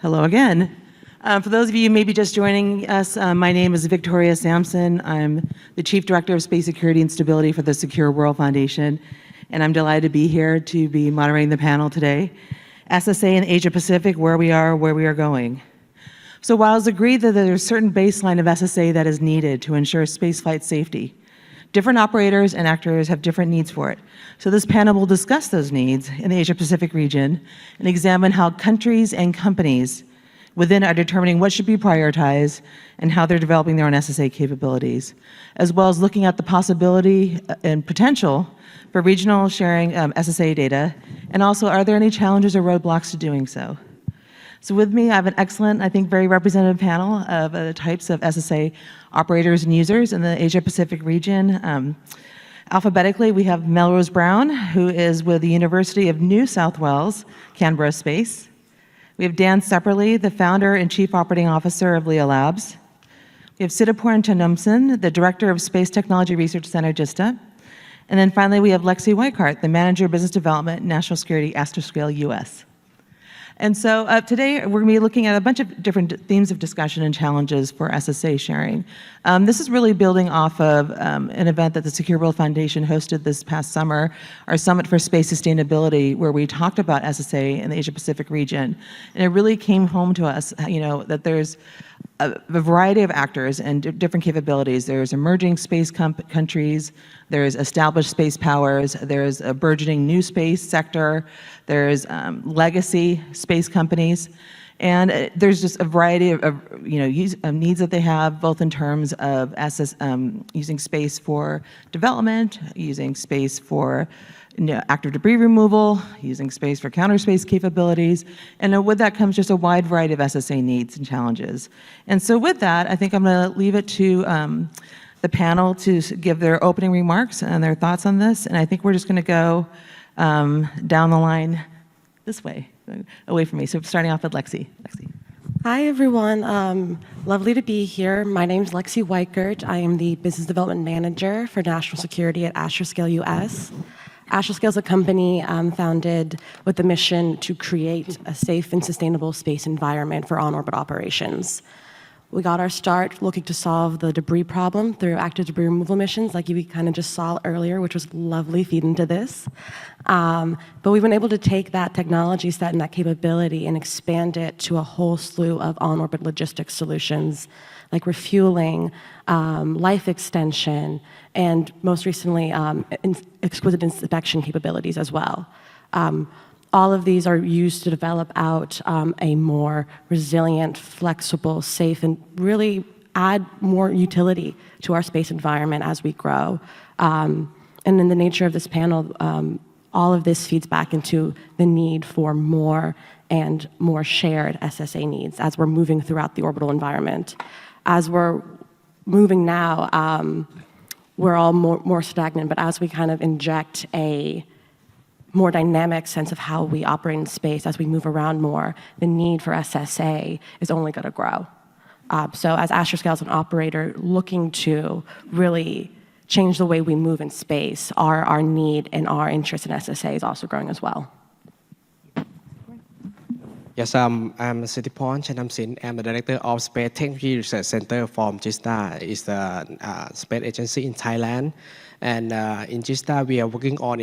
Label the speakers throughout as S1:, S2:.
S1: Hello again. For those of you maybe just joining us, my name is Victoria Samson. I'm the Chief Director of Space Security and Stability for the Secure World Foundation, and I'm delighted to be here to be moderating the panel today. SSA in Asia Pacific, where we are going. So while it's agreed that there's a certain baseline of SSA that is needed to ensure spaceflight safety, different operators and actors have different needs for it. So this panel will discuss those needs in the Asia Pacific region and examine how countries and companies within are determining what should be prioritized and how they're developing their own SSA capabilities, as well as looking at the possibility and potential for regional sharing SSA data, and also are there any challenges or roadblocks to doing so? So with me, I have an excellent, I think, very representative panel of the types of SSA operators and users in the Asia-Pacific region. Alphabetically, we have Melrose Brown, who is with the University of New South Wales, Canberra Space. We have Dan Ceperley, the founder and chief operating officer of LeoLabs. We have Siddhapur Tanumson, the director of Space Technology Research Center, GISTA. And then finally, we have Lexi Weichart, the manager of business development, national security, Astroscale US. And so today we're going to be looking at a bunch of different themes of discussion and challenges for SSA sharing. This is really building off of an event that the Secure World Foundation hosted this past summer, our Summit for Space Sustainability, where we talked about SSA in the Asia Pacific region. And it really came home to us, that there's a variety of actors and different capabilities. There's emerging space countries, there's established space powers, there's a burgeoning new space sector, there's legacy space companies, and there's just a variety of needs that they have, both in terms of using space for development, using space for active debris removal, using space for counter space capabilities, and with that comes just a wide variety of SSA needs and challenges. And so with that, I think I'm going to leave it to the panel to give their opening remarks and their thoughts on this, and I think we're just going to go down the line this way, away from me. So starting off with Lexi.
S2: Hi, everyone. Lovely to be here. My name's Lexi Weichart. I am the Business Development Manager for National Security at Astroscale US. Astroscale is a company founded with the mission to create a safe and sustainable space environment for on-orbit operations. We got our start looking to solve the debris problem through active debris removal missions, like you kind of just saw earlier, which was lovely feed into this. But we've been able to take that technology set and that capability and expand it to a whole slew of on-orbit logistics solutions, like refueling, life extension, and most recently, exquisite inspection capabilities as well. All of these are used to develop out a more resilient, flexible, safe, and really add more utility to our space environment as we grow. And in the nature of this panel, all of this feeds back into the need for more and more shared SSA needs as we're moving throughout the orbital environment. As we're moving now, we're all more stagnant, but as we kind of inject a more dynamic sense of how we operate in space as we move around more, the need for SSA is only going to grow. So as Astroscale is an operator looking to really change the way we move in space, our need and our interest in SSA is also growing as well.
S3: Yes, I'm Siddhapur Tanumson. I'm the Director of Space Technology Research Center from GISTA. It's the space agency in Thailand. And in GISTA, we are working on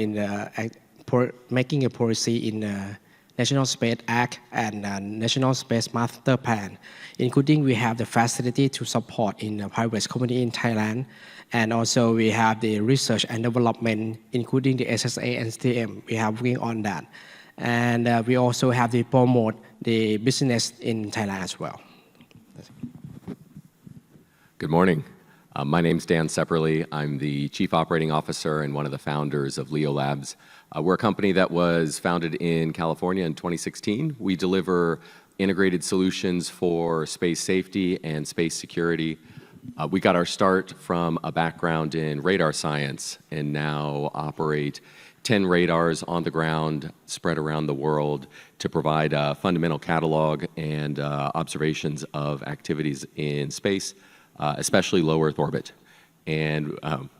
S3: making a policy in the National Space Act and National Space Master Plan, including we have the facility to support in the private community in Thailand, and also we have the research and development, including the SSA and STM. We are working on that, and we also have to promote the business in Thailand as well.
S4: Good morning. My name's Dan Ceperley. I'm the Chief Operating Officer and one of the founders of LeoLabs. We're a company that was founded in California in 2016. We deliver integrated solutions for space safety and space security. We got our start from a background in radar science and now operate 10 radars on the ground spread around the world to provide a fundamental catalog and observations of activities in space, especially low Earth orbit. And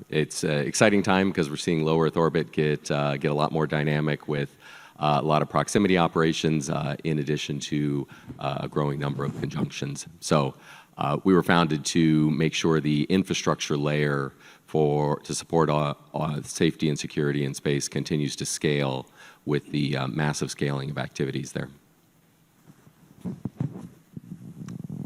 S4: it's an exciting time because we're seeing low Earth orbit get a lot more dynamic with a lot of proximity operations in addition to a growing number of conjunctions. So we were founded to make sure the infrastructure layer to support safety and security in space continues to scale with the massive scaling of activities there.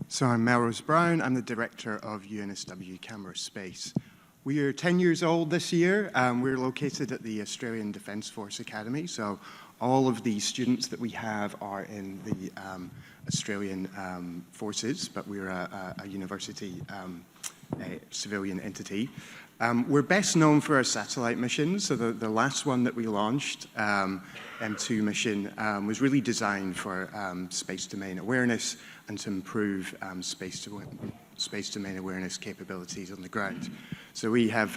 S5: So I'm Melrose Brown. I'm the director of UNSW Canberra Space. We are 10 years old this year. We're located at the Australian Defence Force Academy. So all of the students that we have are in the Australian forces, but we're a university civilian entity. We're best known for our satellite missions. So the last one that we launched, M2 mission, was really designed for space domain awareness and to improve space domain awareness capabilities on the ground. So we have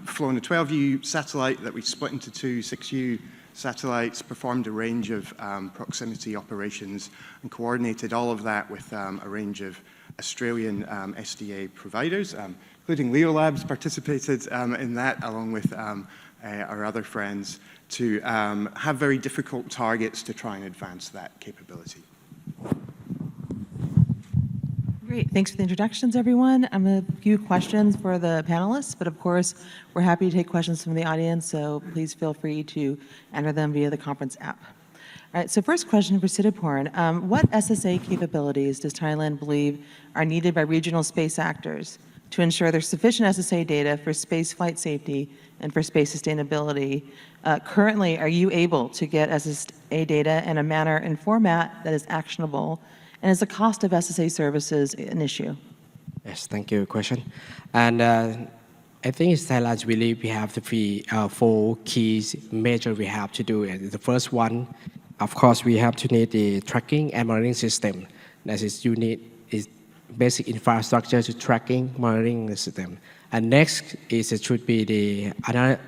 S5: flown a 12U satellite that we split into two 6U satellites, performed a range of proximity operations, and coordinated all of that with a range of Australian SDA providers, including LeoLabs participated in that, along with our other friends, to have very difficult targets to try and advance that capability.
S1: Great, thanks for the introductions, everyone. I'm a few questions for the panelists, but of course, we're happy to take questions from the audience, so please feel free to enter them via the conference app. All right, so first question for Ceperley. What SSA capabilities does Thailand believe are needed by regional space actors to ensure there's sufficient SSA data for space flight safety and for space sustainability? Currently, are you able to get SSA data in a manner and format that is actionable? And is the cost of SSA services an issue?
S3: Yes, thank you. Question. And I think in Thailand, really, we have the four keys major we have to do. And the first one, of course, we have to need the tracking and monitoring system. That is, you need basic infrastructure to tracking, monitoring the system. And next is it should be the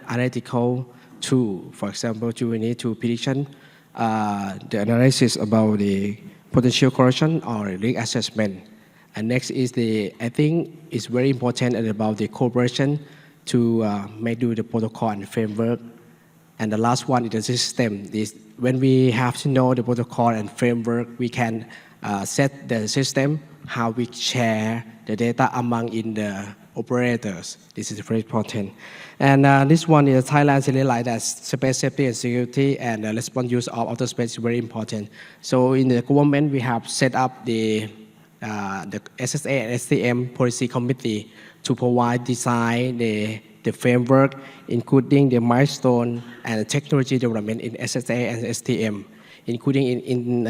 S3: analytical tool. For example, you need to prediction the analysis about the potential corrosion or risk assessment. And next is I think it's very important about the cooperation to do the protocol and framework. And the last one is the system. When we have to know the protocol and framework, we can set the system, how we share the data among the operators. This is very important. And this one is Thailand really like that space safety and security and response use of outer space is very important. So in the government, we have set up the SSA and STM policy committee to provide design the framework, including the milestone and the technology development in SSA and STM, including in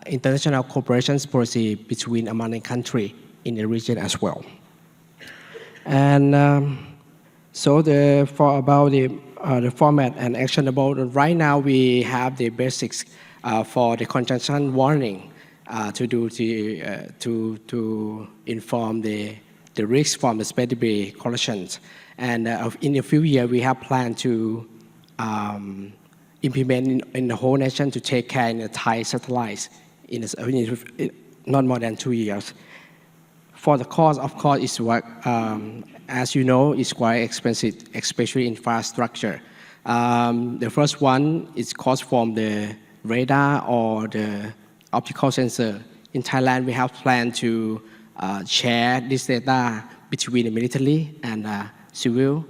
S3: international cooperation policy between among the country in the region as well. And so about the format and actionable, right now we have the basics for the conjunction warning to inform the risk from the space debris collisions. And in a few years, we have planned to implement in the whole nation to take care in the Thai satellites in not more than 2 years. For the cost, of course, is what, as you know, is quite expensive, especially infrastructure. The first one is cost from the radar or the optical sensor. In Thailand, we have planned to share this data between the military and civil.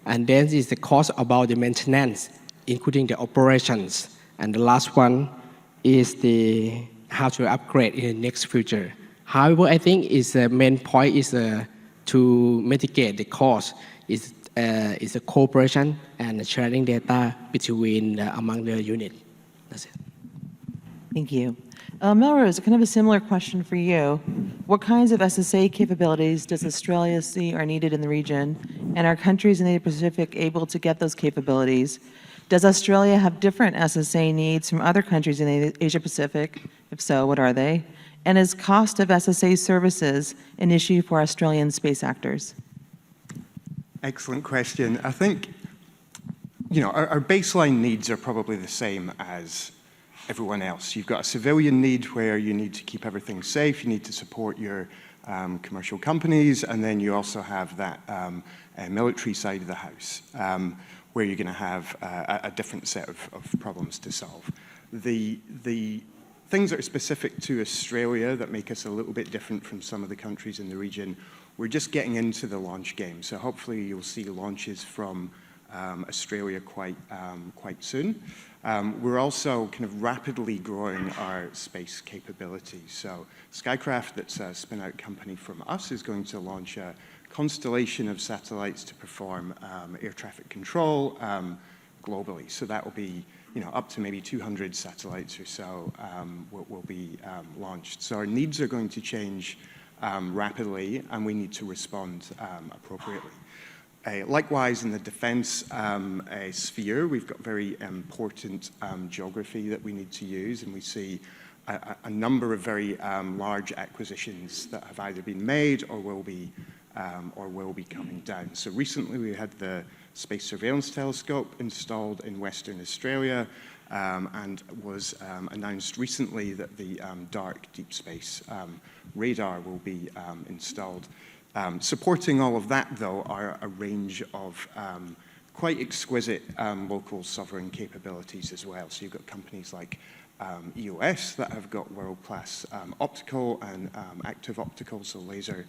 S3: And then is the cost about the maintenance, including the operations. And the last one is how to upgrade in the next future. However, I think the main point is to mitigate the cost is the cooperation and sharing data between among the unit. That's it.
S1: Thank you. Melrose, kind of a similar question for you. What kinds of SSA capabilities does Australia see are needed in the region? And are countries in the Pacific able to get those capabilities? Does Australia have different SSA needs from other countries in the Asia Pacific? If so, what are they? And is cost of SSA services an issue for Australian space actors?
S5: Excellent question. I think, our baseline needs are probably the same as everyone else. You've got a civilian need where you need to keep everything safe, you need to support your commercial companies, and then you also have that military side of the house where you're going to have a different set of problems to solve. The things that are specific to Australia that make us a little bit different from some of the countries in the region, we're just getting into the launch game. So hopefully you'll see launches from Australia quite soon. We're also kind of rapidly growing our space capabilities. So Skycraft, that's a spin-out company from us, is going to launch a constellation of satellites to perform air traffic control globally. So that will be up to maybe 200 satellites or so will be launched. So our needs are going to change rapidly, and we need to respond appropriately. Likewise, in the defense sphere, we've got very important geography that we need to use, and we see a number of very large acquisitions that have either been made or will be coming down. So recently we had the Space Surveillance Telescope installed in Western Australia, and was announced recently that the dark deep space radar will be installed. Supporting all of that, though, are a range of quite exquisite local sovereign capabilities as well. So you've got companies like EOS that have got world-class optical and active optical, so laser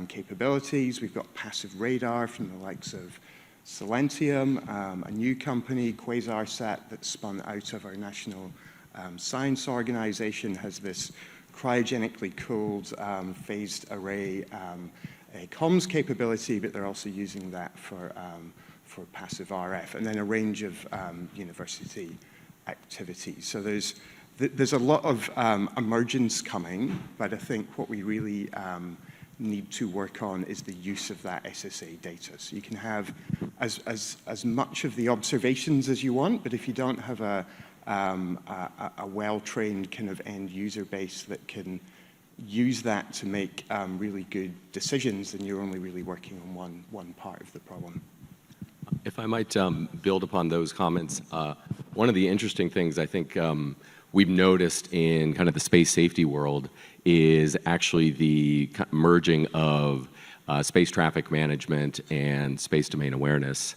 S5: capabilities. We've got passive radar from the likes of Silentium, a new company, QuasarSat, that's spun out of our National Science Organization, has this cryogenically cooled phased array comms capability, but they're also using that for passive RF, and then a range of university activities. So there's a lot of emergence coming, but I think what we really need to work on is the use of that SSA data. So you can have as much of the observations as you want, but if you don't have a well-trained kind of end user base that can use that to make really good decisions, then you're only really working on one part of the problem.
S4: If I might build upon those comments, one of the interesting things I think we've noticed in kind of the space safety world is actually the merging of space traffic management and space domain awareness.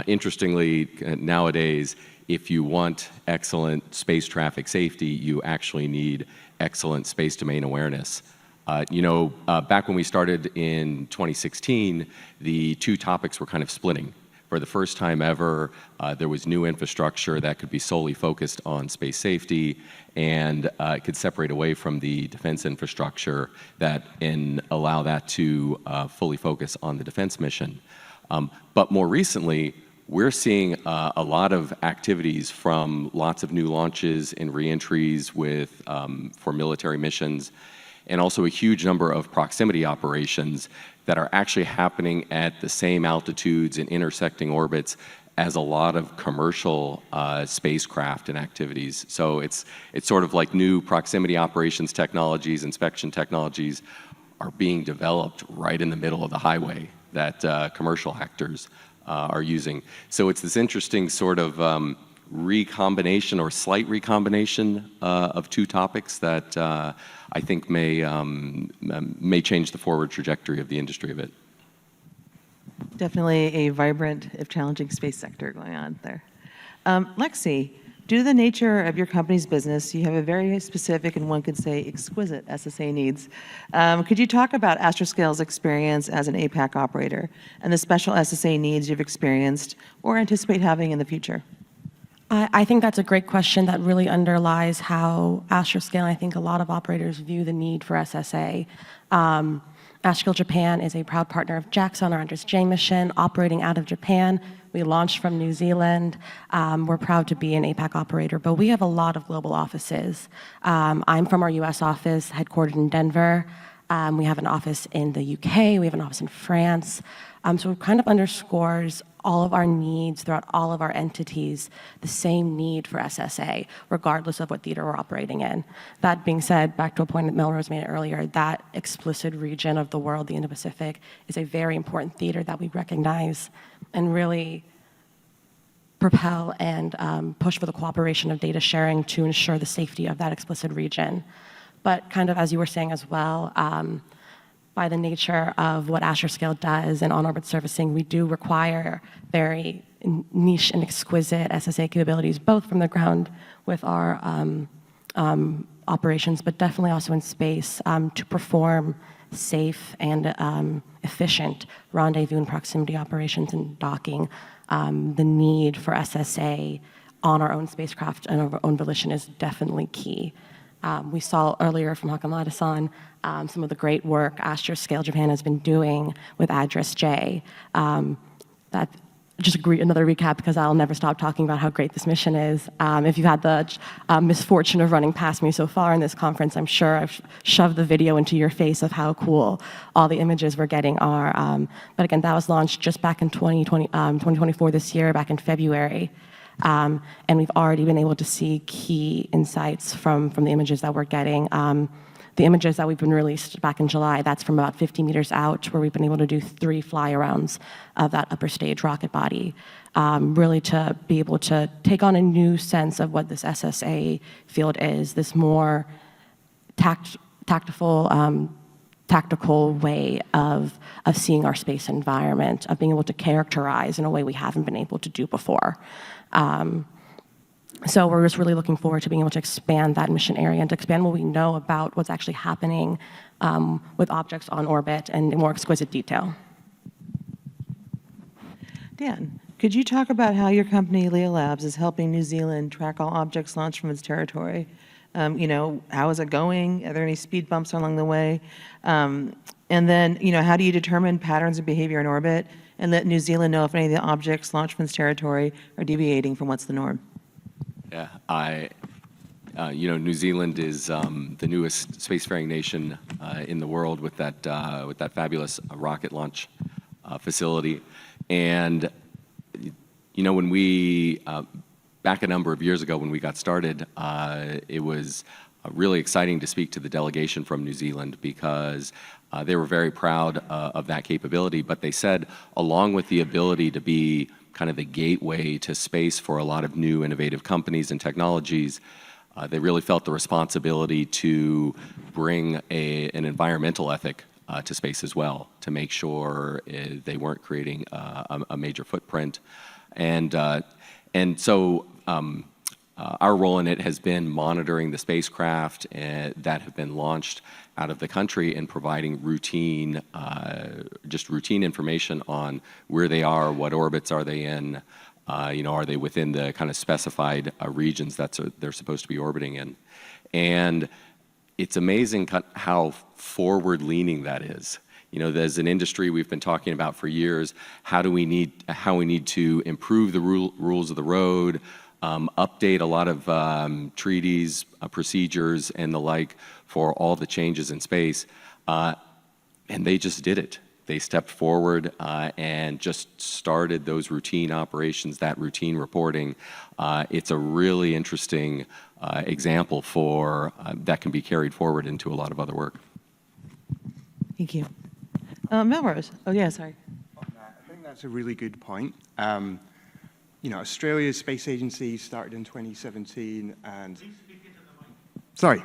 S4: Interestingly, nowadays, if you want excellent space traffic safety, you actually need excellent space domain awareness. Back when we started in 2016, the two topics were kind of splitting. For the first time ever, there was new infrastructure that could be solely focused on space safety, and it could separate away from the defense infrastructure and allow that to fully focus on the defense mission. But more recently, we're seeing a lot of activities from lots of new launches and reentries for military missions, and also a huge number of proximity operations that are actually happening at the same altitudes and intersecting orbits as a lot of commercial spacecraft and activities. So it's sort of like new proximity operations technologies, inspection technologies are being developed right in the middle of the highway that commercial actors are using. So it's this interesting sort of recombination or slight recombination of two topics that I think may change the forward trajectory of the industry a bit.
S1: Definitely a vibrant, if challenging, space sector going on there. Lexi, due to the nature of your company's business, you have a very specific and one could say exquisite SSA needs. Could you talk about Astroscale's experience as an APAC operator and the special SSA needs you've experienced or anticipate having in the future?
S2: I think that's a great question that really underlies how Astroscale, I think a lot of operators view the need for SSA. Astroscale Japan is a proud partner of JAXA on our Andres J mission, operating out of Japan. We launched from New Zealand. We're proud to be an APAC operator, but we have a lot of global offices. I'm from our US office, headquartered in Denver. We have an office in the UK, we have an office in France. So it kind of underscores all of our needs throughout all of our entities, the same need for SSA, regardless of what theater we're operating in. That being said, back to a point that Melrose made earlier, that explicit region of the world, the Indo-Pacific, is a very important theater that we recognize and really propel and push for the cooperation of data sharing to ensure the safety of that explicit region. But kind of as you were saying as well, by the nature of what Astroscale does in on-orbit servicing, we do require very niche and exquisite SSA capabilities, both from the ground with our operations, but definitely also in space, to perform safe and efficient rendezvous and proximity operations and docking. The need for SSA on our own spacecraft and our own volition is definitely key. We saw earlier from Hakamada-san some of the great work Astroscale Japan has been doing with ADRAS-J. That just another recap, because I'll never stop talking about how great this mission is. If you've had the misfortune of running past me so far in this conference, I'm sure I've shoved the video into your face of how cool all the images we're getting are. But again, that was launched just back in 2024 this year, back in February. And we've already been able to see key insights from the images that we're getting. The images that we've been released back in July, that's from about 50 meters out, where we've been able to do 3 fly-arounds of that upper stage rocket body, really to be able to take on a new sense of what this SSA field is, this more tactical way of seeing our space environment, of being able to characterize in a way we haven't been able to do before. So we're just really looking forward to being able to expand that mission area and to expand what we know about what's actually happening with objects on orbit and in more exquisite detail.
S1: Dan, could you talk about how your company, LeoLabs, is helping New Zealand track all objects launched from its territory? How is it going? Are there any speed bumps along the way? And then, how do you determine patterns of behavior in orbit and let New Zealand know if any of the objects launched from its territory are deviating from what's the norm?
S4: Yeah, New Zealand is the newest spacefaring nation in the world with that fabulous rocket launch facility. And, when we, back a number of years ago when we got started, it was really exciting to speak to the delegation from New Zealand because they were very proud of that capability. But they said, along with the ability to be kind of the gateway to space for a lot of new innovative companies and technologies, they really felt the responsibility to bring an environmental ethic to space as well, to make sure they weren't creating a major footprint. And so our role in it has been monitoring the spacecraft that have been launched out of the country and providing routine information on where they are, what orbits are they in, are they within the kind of specified regions that they're supposed to be orbiting in. And it's amazing how forward-leaning that is. As an industry, we've been talking about for years how we need to improve the rules of the road, update a lot of treaties, procedures, and the like for all the changes in space. And they just did it. They stepped forward and just started those routine operations, that routine reporting. It's a really interesting example that can be carried forward into a lot of other work.
S1: Thank you. Melrose. Oh, yeah, sorry.
S5: I think that's a really good point. Australia's space agency started in 2017 and... Sorry.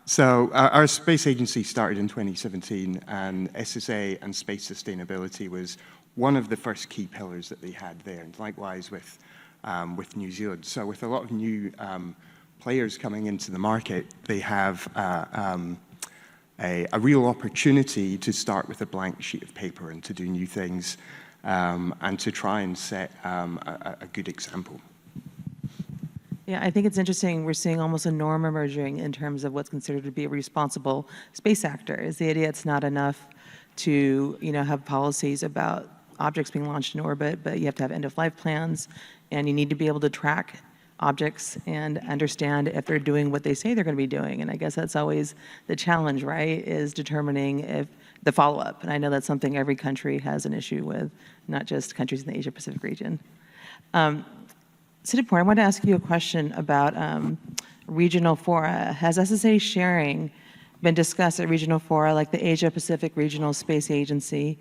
S5: So our space agency started in 2017 and SSA and space sustainability was one of the first key pillars that they had there, and likewise with New Zealand. So with a lot of new players coming into the market, they have a real opportunity to start with a blank sheet of paper and to do new things and to try and set a good example.
S1: Yeah, I think it's interesting. We're seeing almost a norm emerging in terms of what's considered to be a responsible space actor. Is the idea it's not enough to have policies about objects being launched in orbit, but you have to have end-of-life plans, and you need to be able to track objects and understand if they're doing what they say they're going to be doing. And I guess that's always the challenge, right, is determining if the follow-up. And I know that's something every country has an issue with, not just countries in the Asia-Pacific region. Ceperley, I want to ask you a question about regional fora. Has SSA sharing been discussed at regional fora like the Asia-Pacific Regional Space Agency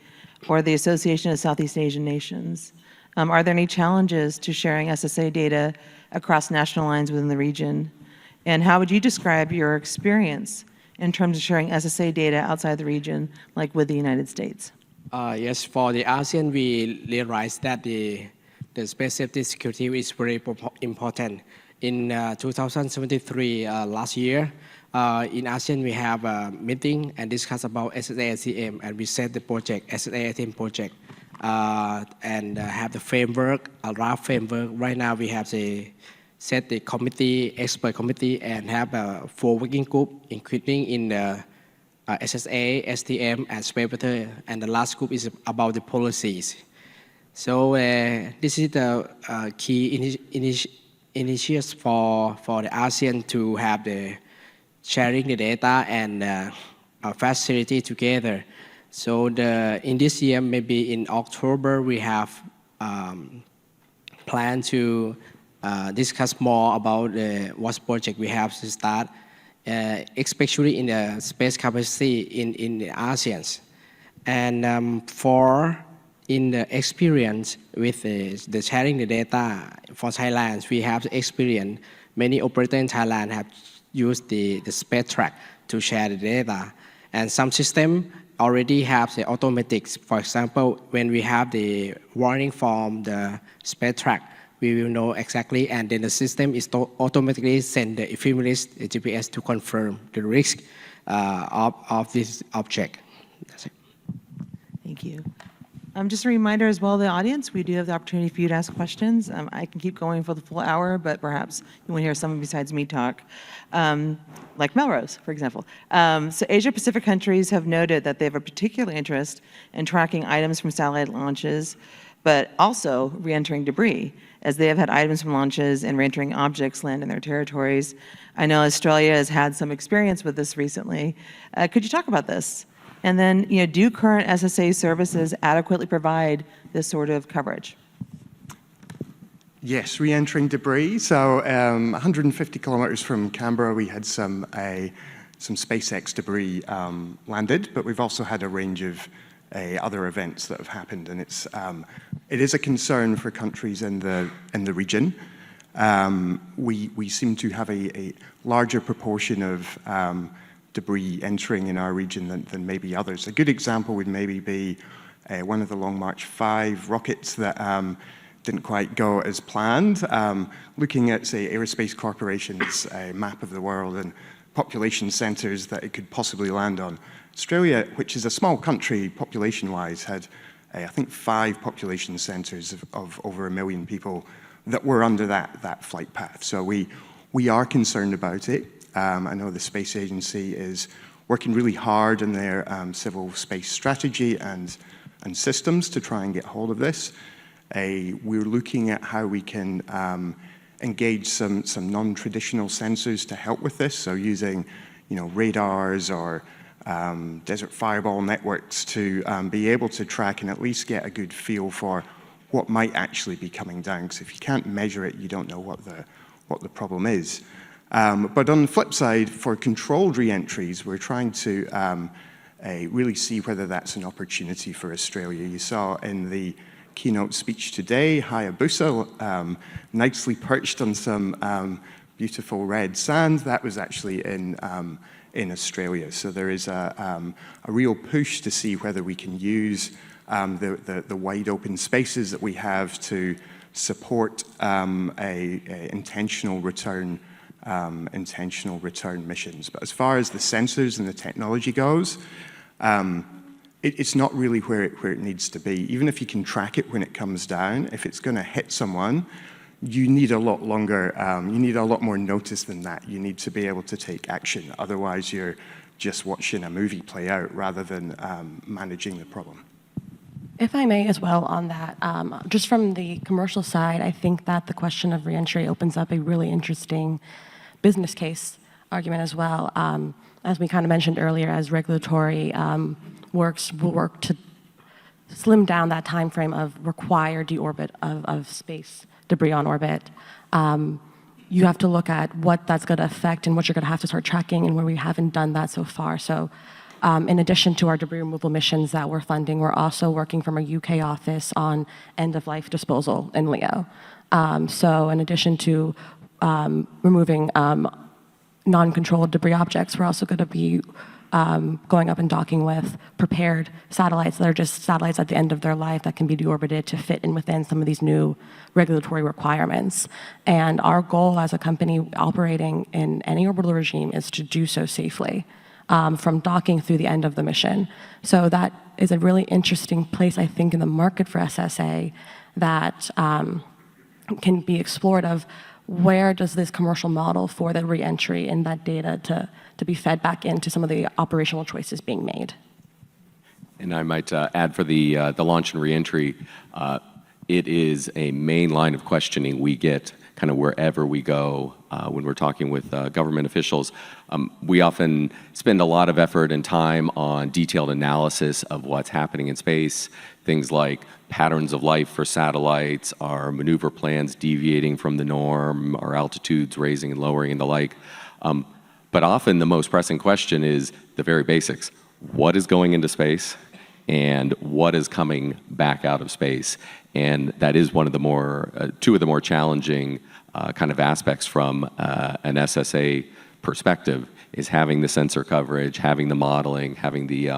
S1: or the Association of Southeast Asian Nations? Are there any challenges to sharing SSA data across national lines within the region? And how would you describe your experience in terms of sharing SSA data outside the region, like with the United States?
S3: Yes, for the ASEAN, we realized that the space safety security is very important. In 2023, last year, in ASEAN, we have a meeting and discuss about SSA ATM, and we set the project, SSA ATM project, and have the framework, a draft framework. Right now, we have set the committee, expert committee, and have a 4 working group, including in the SSA, STM, and Spaceflight, and the last group is about the policies. So this is the key initiatives for the ASEAN to have the sharing the data and facility together. So in this year, maybe in October, we have planned to discuss more about what project we have to start, especially in the space capacity in the ASEAN. And in the experience with the sharing the data for Thailand, we have experience. Many operators in Thailand have used the space track to share the data. And some systems already have the automatics. For example, when we have the warning from the space track, we will know exactly, and then the system is automatically send the ephemeris, the GPS, to confirm the risk of this object. That's it.
S1: Thank you. Just a reminder as well, the audience, we do have the opportunity for you to ask questions. I can keep going for the full hour, but perhaps you want to hear someone besides me talk, like Melrose, for example. So Asia-Pacific countries have noted that they have a particular interest in tracking items from satellite launches, but also re-entering debris, as they have had items from launches and re-entering objects land in their territories. I know Australia has had some experience with this recently. Could you talk about this? And then, do current SSA services adequately provide this sort of coverage?
S5: Yes, re-entering debris. So 150 kilometers from Canberra, we had some SpaceX debris landed, but we've also had a range of other events that have happened, and it is a concern for countries in the region. We seem to have a larger proportion of debris entering in our region than maybe others. A good example would maybe be one of the Long March 5 rockets that didn't quite go as planned. Looking at, say, Aerospace Corporation's map of the world and population centers that it could possibly land on. Australia, which is a small country population-wise, had, I think, 5 population centers of over 1 million people that were under that flight path. So we are concerned about it. I know the Space Agency is working really hard on their civil space strategy and systems to try and get hold of this. We're looking at how we can engage some non-traditional sensors to help with this. So using, radars or desert fireball networks to be able to track and at least get a good feel for what might actually be coming down. Because if you can't measure it, you don't know what the problem is. But on the flip side, for controlled re-entries, we're trying to really see whether that's an opportunity for Australia. You saw in the keynote speech today, Hayabusa, nicely perched on some beautiful red sand. That was actually in Australia. So there is a real push to see whether we can use the wide open spaces that we have to support intentional return missions. But as far as the sensors and the technology goes, it's not really where it needs to be. Even if you can track it when it comes down, if it's going to hit someone, you need a lot longer, you need a lot more notice than that. You need to be able to take action. Otherwise, you're just watching a movie play out rather than managing the problem.
S2: If I may as well on that, just from the commercial side, I think that the question of reentry opens up a really interesting business case argument as well. As we kind of mentioned earlier, as regulatory will work to slim down that time frame of required deorbit of space debris on orbit. You have to look at what that's going to affect and what you're going to have to start tracking, and where we haven't done that so far. So in addition to our debris removal missions that we're funding, we're also working from a UK office on end-of-life disposal in LEO. So in addition to removing non-controlled debris objects, we're also going to be going up and docking with prepared satellites that are just satellites at the end of their life that can be deorbited to fit in within some of these new regulatory requirements. And our goal as a company operating in any orbital regime is to do so safely, from docking through the end of the mission. So that is a really interesting place, I think, in the market for SSA that can be explored of where does this commercial model for the reentry and that data to be fed back into some of the operational choices being made.
S4: And I might add for the launch and reentry, it is a main line of questioning we get kind of wherever we go when we're talking with government officials. We often spend a lot of effort and time on detailed analysis of what's happening in space, things like patterns of life for satellites, our maneuver plans deviating from the norm, our altitudes raising and lowering and the like. But often the most pressing question is the very basics. What is going into space and what is coming back out of space? And that is one of the more, two of the more challenging kind of aspects from an SSA perspective is having the sensor coverage, having the modeling, having the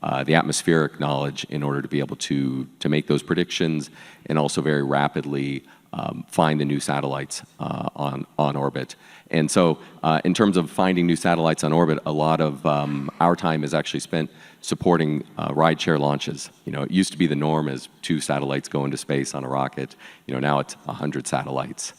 S4: atmospheric knowledge in order to be able to make those predictions and also very rapidly find the new satellites on orbit. And so in terms of finding new satellites on orbit, a lot of our time is actually spent supporting rideshare launches. You know, it used to be the norm as 2 satellites go into space on a rocket. You know, now it's 100 satellites.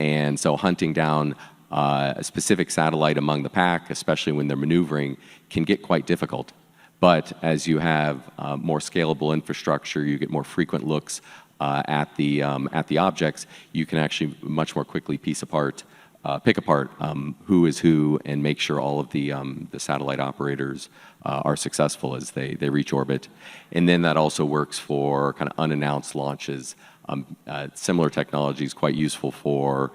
S4: And so hunting down a specific satellite among the pack, especially when they're maneuvering, can get quite difficult. But as you have more scalable infrastructure, you get more frequent looks at the objects, you can actually much more quickly pick apart who is who and make sure all of the satellite operators are successful as they reach orbit. And then that also works for kind of unannounced launches. Similar technology is quite useful for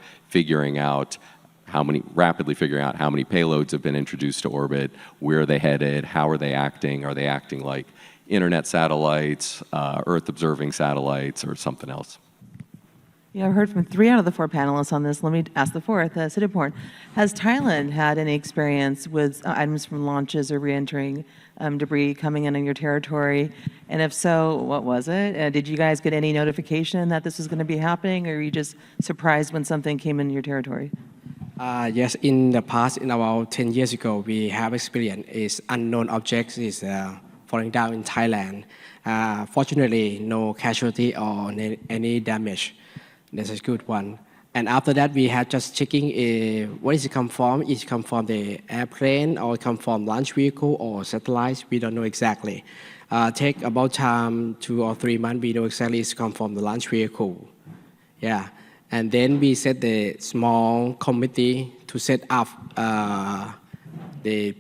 S4: rapidly figuring out how many payloads have been introduced to orbit, where are they headed, how are they acting like internet satellites, Earth-observing satellites, or something else?
S1: Yeah, I've heard from 3 out of the 4 panelists on this. Let me ask the 4th, Siddhiporn. Has Thailand had any experience with items from launches or reentering debris coming in on your territory? And if so, what was it? Did you guys get any notification that this was going to be happening, or were you just surprised when something came in your territory?
S3: Yes, in the past, in about 10 years ago, we have experienced is unknown objects is falling down in Thailand. Fortunately, no casualty or any damage. That's a good one. And after that, we had just checking what is it come from? Is it come from the airplane or come from launch vehicle or satellites? We don't know exactly. Take about time 2 or 3 months. We know exactly it's come from the launch vehicle. Yeah. And then we set the small committee to set up the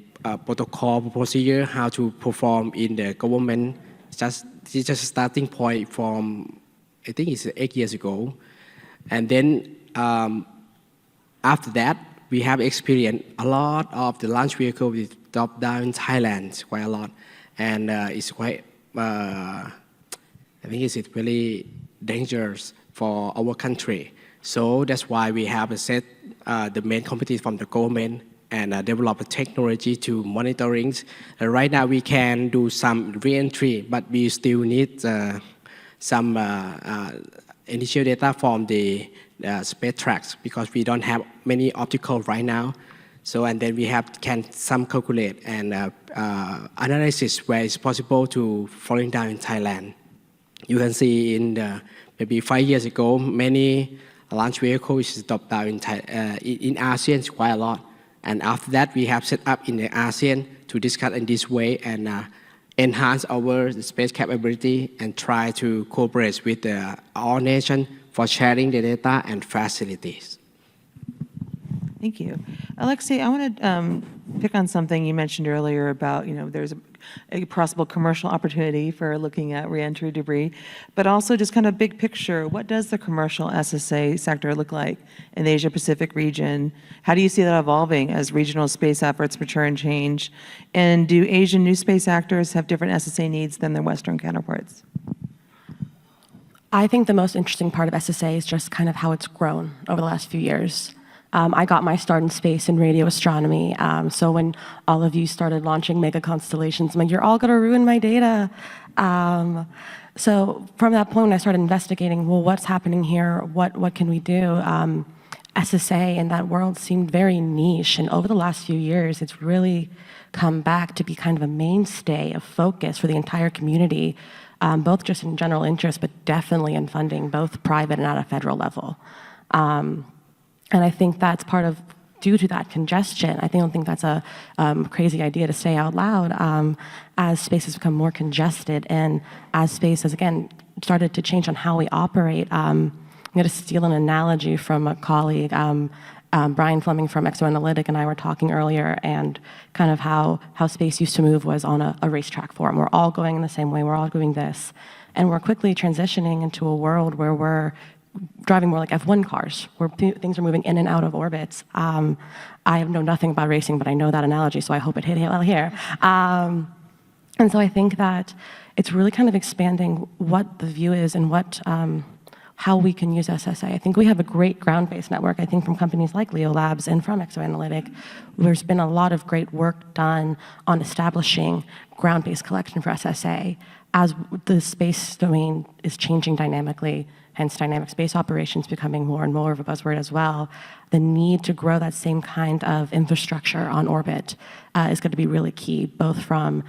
S3: protocol procedure how to perform in the government. It's just a starting point from, I think it's 8 years ago. And then after that, we have experienced a lot of the launch vehicle with drop down in Thailand, quite a lot. And it's quite, I think it's really dangerous for our country. So that's why we have set the main committee from the government and develop a technology to monitoring. Right now we can do some re-entry, but we still need some initial data from the space tracks because we don't have many optical right now. So and then we can some calculate and analysis where it's possible to falling down in Thailand. You can see in maybe 5 years ago, many launch vehicles dropped down in ASEAN quite a lot. And after that, we have set up in the ASEAN to discuss in this way and enhance our space capability and try to cooperate with all nations for sharing the data and facilities.
S1: Thank you. Alexei, I want to pick on something you mentioned earlier about, there's a possible commercial opportunity for looking at reentry debris, but also just kind of big picture, what does the commercial SSA sector look like in the Asia-Pacific region? How do you see that evolving as regional space efforts mature and change? And do Asian new space actors have different SSA needs than their Western counterparts?
S2: I think the most interesting part of SSA is just kind of how it's grown over the last few years. I got my start in space in radio astronomy. So when all of you started launching mega constellations, I'm like, you're all going to ruin my data. So from that point, when I started investigating, well, what's happening here? What can we do? SSA in that world seemed very niche, and over the last few years, it's really come back to be kind of a mainstay of focus for the entire community, both just in general interest, but definitely in funding, both private and at a federal level. And I think that's part of, due to that congestion, I don't think that's a crazy idea to say out loud, as space has become more congested and as space has, again, started to change on how we operate. I'm going to steal an analogy from a colleague, Brian Fleming from Exoanalytic and I were talking earlier, and kind of how space used to move was on a racetrack form. We're all going in the same way, we're all doing this. And we're quickly transitioning into a world where we're driving more like F1 cars, where things are moving in and out of orbits. I know nothing about racing, but I know that analogy, so I hope it hit well here. And so I think that it's really kind of expanding what the view is and what how we can use SSA. I think we have a great ground-based network, I think from companies like LeoLabs and from Exoanalytic. There's been a lot of great work done on establishing ground-based collection for SSA as the space domain is changing dynamically, hence dynamic space operations becoming more and more of a buzzword as well. The need to grow that same kind of infrastructure on orbit is going to be really key, both from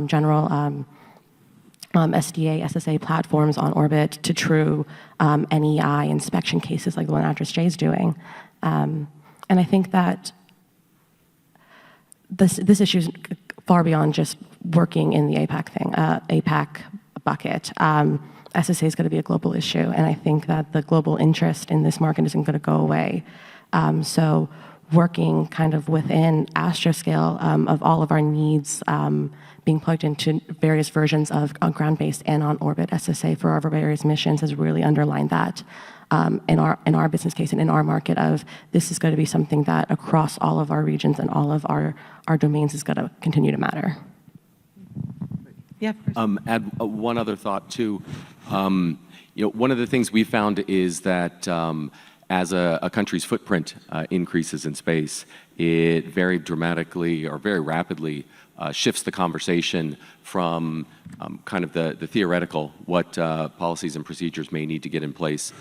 S2: general SDA, SSA platforms on orbit to true NEI inspection cases like the one Address J is doing. And I think that this issue is far beyond just working in the APAC bucket. SSA is going to be a global issue, and I think that the global interest in this market isn't going to go away. So working kind of within astroscale of all of our needs being plugged into various versions of ground-based and on-orbit SSA for our various missions has really underlined that in our business case and in our market of this is going to be something that across all of our regions and all of our domains is going to continue to matter.
S1: Yeah, of course.
S4: Add one other thought too. One of the things we found is that as a country's footprint increases in space, it very dramatically or very rapidly shifts the conversation from kind of the theoretical, what policies and procedures may need to get in place,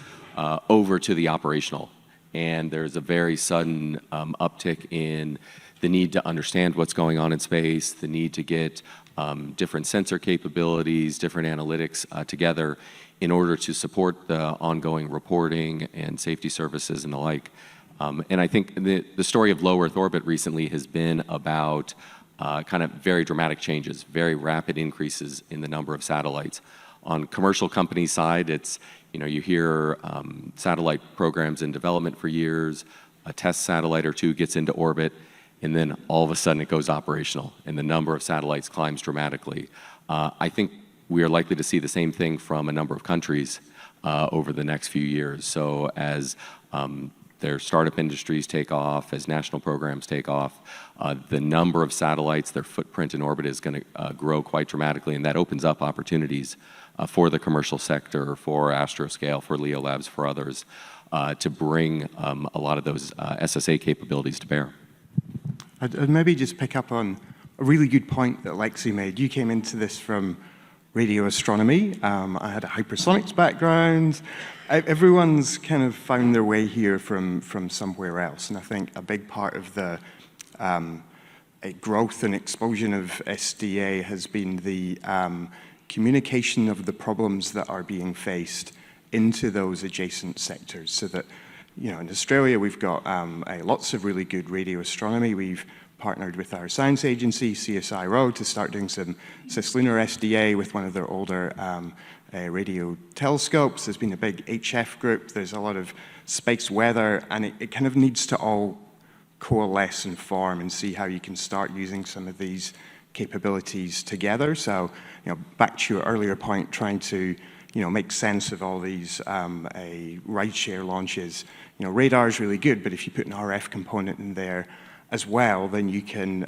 S4: over to the operational. And there's a very sudden uptick in the need to understand what's going on in space, the need to get different sensor capabilities, different analytics together in order to support the ongoing reporting and safety services and the like. And I think the story of low Earth orbit recently has been about kind of very dramatic changes, very rapid increases in the number of satellites. On commercial company side, it's, you hear satellite programs in development for years, a test satellite or two gets into orbit, and then all of a sudden it goes operational and the number of satellites climbs dramatically. I think we are likely to see the same thing from a number of countries over the next few years. So as their startup industries take off, as national programs take off, the number of satellites, their footprint in orbit is going to grow quite dramatically, and that opens up opportunities for the commercial sector, for Astroscale, for LeoLabs, for others, to bring a lot of those SSA capabilities to bear.
S5: I'd maybe just pick up on a really good point that Lexi made. You came into this from radio astronomy. I had a hypersonics background. Everyone's kind of found their way here from somewhere else. And I think a big part of the growth and explosion of SDA has been the communication of the problems that are being faced into those adjacent sectors, so that, in Australia, we've got lots of really good radio astronomy. We've partnered with our science agency, CSIRO, to start doing some cislunar SDA with one of their older radio telescopes. There's been a big HF group. There's a lot of space weather, and it kind of needs to all coalesce and form and see how you can start using some of these capabilities together. So, back to your earlier point, trying to make sense of all these rideshare launches. Radar is really good, but if you put an RF component in there as well, then you can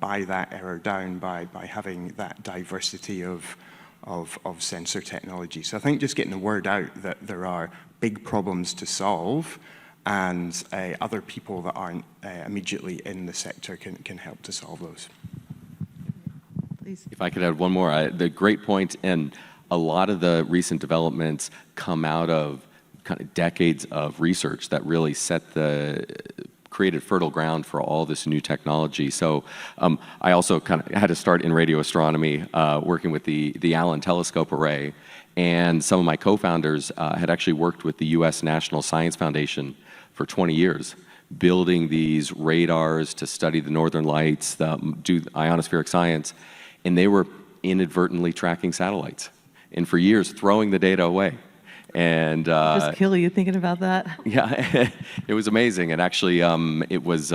S5: buy that error down by having that diversity of sensor technology. So I think just getting the word out that there are big problems to solve and other people that aren't immediately in the sector can help to solve those.
S1: Please.
S4: If I could add one more, the great point, and a lot of the recent developments come out of kind of decades of research that really created fertile ground for all this new technology. So I also kind of had to start in radio astronomy, working with the Allen Telescope Array, and some of my co-founders had actually worked with the U.S. National Science Foundation for 20 years, building these radars to study the northern lights, do ionospheric science, and they were inadvertently tracking satellites, and for years throwing the data away. And
S1: Just kill you thinking about that.
S4: yeah, it was amazing. And actually, it was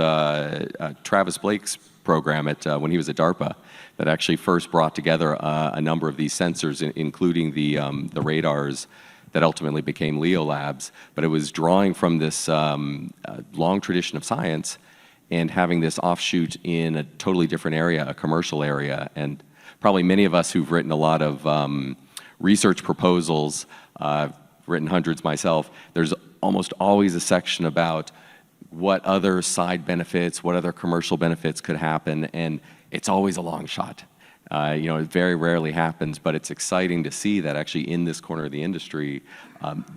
S4: Travis Blake's program when he was at DARPA that actually first brought together a number of these sensors, including the radars that ultimately became LeoLabs. But it was drawing from this long tradition of science and having this offshoot in a totally different area, a commercial area. And probably many of us who've written a lot of research proposals, written hundreds myself, there's almost always a section about what other side benefits, what other commercial benefits could happen, and it's always a long shot. It very rarely happens, but it's exciting to see that actually in this corner of the industry,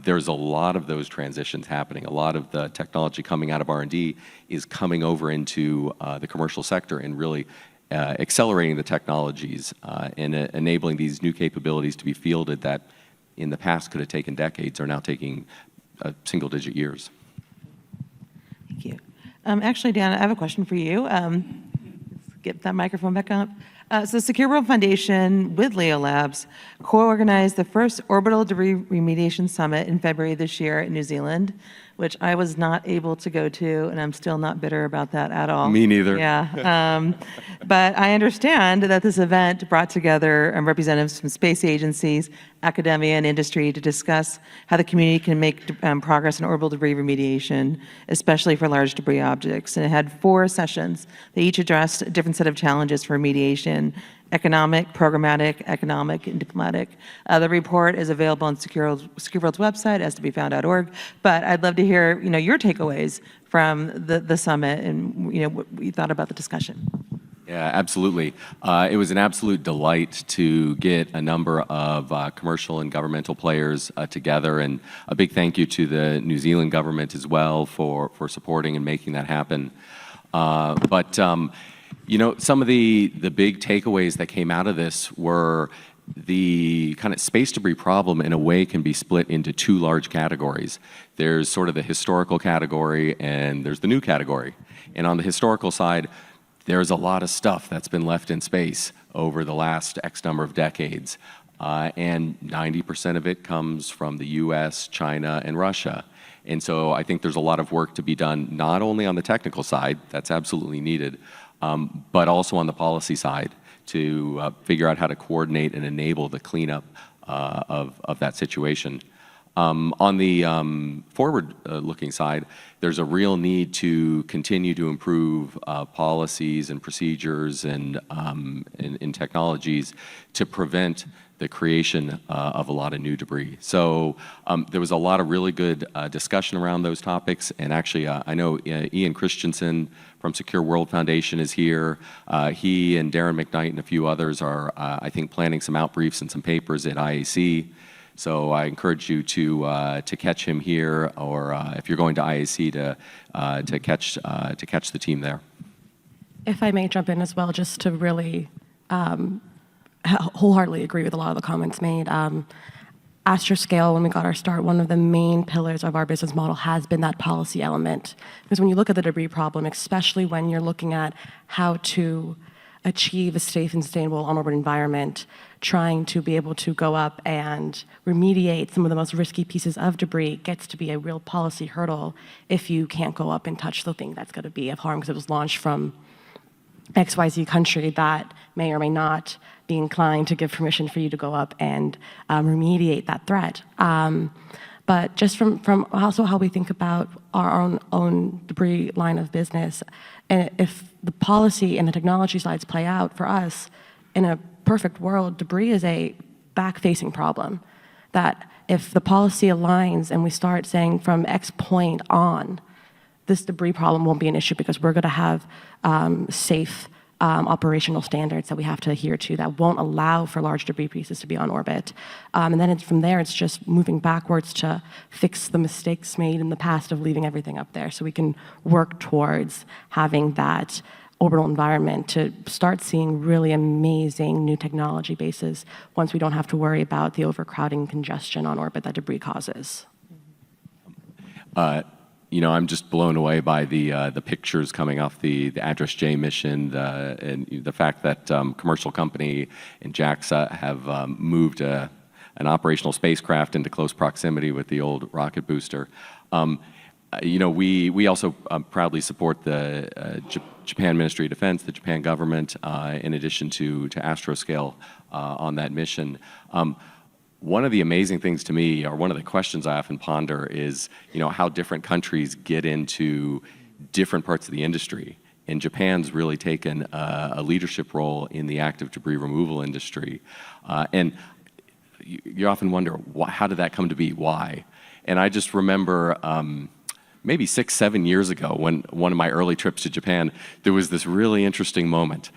S4: there's a lot of those transitions happening. A lot of the technology coming out of R&D is coming over into the commercial sector and really accelerating the technologies and enabling these new capabilities to be fielded that in the past could have taken decades are now taking single-digit years.
S1: Thank you. Actually, Dan, I have a question for you. Let's get that microphone back up. So the Secure World Foundation with LeoLabs co-organized the first Orbital Debris Remediation Summit in February this year in New Zealand, which I was not able to go to, and I'm still not bitter about that at all.
S4: Me neither.
S1: Yeah. But I understand that this event brought together representatives from space agencies, academia, and industry to discuss how the community can make progress in orbital debris remediation, especially for large debris objects. And it had 4 sessions. They each addressed a different set of challenges for remediation: economic, programmatic, economic, and diplomatic. The report is available on Secure World's website, swfound.org. But I'd love to hear, your takeaways from the summit and, what you thought about the discussion.
S4: Yeah, absolutely. It was an absolute delight to get a number of commercial and governmental players together, and a big thank you to the New Zealand government as well for supporting and making that happen. Some of the big takeaways that came out of this were the kind of space debris problem in a way can be split into 2 large categories. There's sort of the historical category and there's the new category. And on the historical side, there's a lot of stuff that's been left in space over the last X number of decades. And 90% of it comes from the US, China, and Russia. And so I think there's a lot of work to be done, not only on the technical side, that's absolutely needed, but also on the policy side to figure out how to coordinate and enable the cleanup of that situation. On the forward-looking side, there's a real need to continue to improve policies and procedures and technologies to prevent the creation of a lot of new debris. So there was a lot of really good discussion around those topics, and actually I know Ian Christensen from Secure World Foundation is here. He and Darren McKnight and a few others are, I think, planning some outbriefs and some papers at IAC. So I encourage you to catch him here, or if you're going to IAC, to catch the team there.
S2: If I may jump in as well, just to really wholeheartedly agree with a lot of the comments made. Astroscale, when we got our start, one of the main pillars of our business model has been that policy element. Because when you look at the debris problem, especially when you're looking at how to achieve a safe and sustainable on-orbit environment, trying to be able to go up and remediate some of the most risky pieces of debris gets to be a real policy hurdle if you can't go up and touch the thing that's going to be of harm because it was launched from XYZ country that may or may not be inclined to give permission for you to go up and remediate that threat. But just from also how we think about our own debris line of business, and if the policy and the technology sides play out for us, in a perfect world, debris is a back-facing problem. that if the policy aligns and we start saying from X point on, this debris problem won't be an issue because we're going to have safe operational standards that we have to adhere to that won't allow for large debris pieces to be on orbit. And then from there, it's just moving backwards to fix the mistakes made in the past of leaving everything up there so we can work towards having that orbital environment to start seeing really amazing new technology bases once we don't have to worry about the overcrowding congestion on orbit that debris causes.
S4: I'm just blown away by the pictures coming off the Address J mission, and the fact that commercial company and JAXA have moved an operational spacecraft into close proximity with the old rocket booster. We also proudly support the Japan Ministry of Defense, the Japan government, in addition to Astroscale on that mission. One of the amazing things to me, or one of the questions I often ponder, is how different countries get into different parts of the industry. And Japan's really taken a leadership role in the active debris removal industry. And you often wonder, how did that come to be? Why? And I just remember maybe 6, 7 years ago, when one of my early trips to Japan, there was this really interesting moment.